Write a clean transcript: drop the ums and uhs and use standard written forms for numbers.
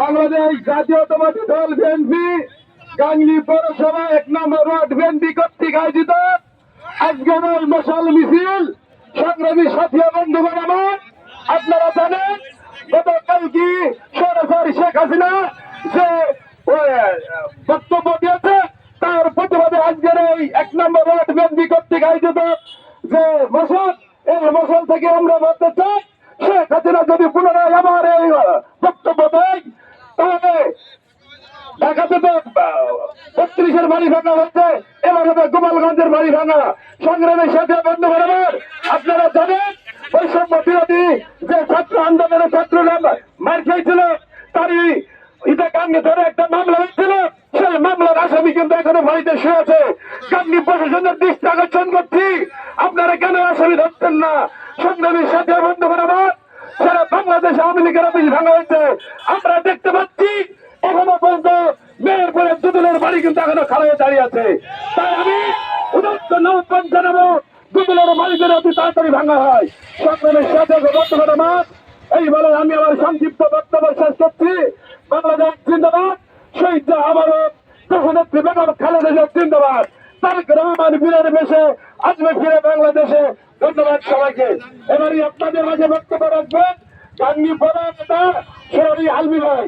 বাংলাদেশ জাতীয়তাবাদী দল বিএনপি গাংনী পৌরসভা 1 নম্বর ওয়ার্ড বিএনপি কর্তৃক আয়োজিত আজকের এই মশাল মিছিল সংগ্রামী সাথী বন্ধুগণ আমার, আপনারা জানেন গতকাল কি সরাসরি শেখ হাসিনা যে বক্তব্য দিয়েছে তার প্রতিবাদে আজকের এই 1 নম্বর ওয়ার্ড বিএনপি কর্তৃক আয়োজিত যে মশাল, এই মশাল থেকে আমরা বলতে চাই শেখ হাসিনা যদি পুনরায় আবার এই বক্তব্য দেয় তাহলে ঢাকাতে তো 32-এর বাড়ি ভাঙা হচ্ছে, এবার হবে গোপালগঞ্জের বাড়ি ভাঙা। সংগ্রামের সাথে বন্ধু বরাবর আপনারা জানেন বৈষম্য বিরোধী যে ছাত্র আন্দোলনের ছাত্ররা মার খেয়েছিল তারই ইটা গাঙ্গে ধরে একটা মামলা হয়েছিল, সেই মামলার আসামি কিন্তু এখনো বাড়িতে শুয়ে আছে। গাঙ্গী প্রশাসনের দৃষ্টি আকর্ষণ করছি, আপনারা কেন আসামি ধরছেন না? সংগ্রামের সাথে বন্ধু বরাবর সারা বাংলাদেশে আওয়ামী লীগের অফিস ভাঙা হয়েছে, আমরা দেখতে পাচ্ছি এখনো পর্যন্ত মেয়ের পরে দুদুলের বাড়ি কিন্তু এখনো খাড়া হয়ে দাঁড়িয়ে আছে। তাই আমি উদাত্ত নৌপন জানাবো দুদুলের বাড়িতে অতি তাড়াতাড়ি ভাঙা হয়। সংগ্রামের সাথে বর্তমান আমার এই বলে আমি আমার সংক্ষিপ্ত বক্তব্য শেষ করছি। বাংলাদেশ জিন্দাবাদ, শহীদ আবারও দেশনেত্রী বেগম খালেদা জিয়া জিন্দাবাদ, তারেক রহমান বীরের বেশে আসবে ফিরে বাংলাদেশে। ধন্যবাদ সবাইকে। এবারই আপনাদের মাঝে বক্তব্য রাখবেন গাঙ্গী পৌর নেতা শেরারি আলমী ভাই।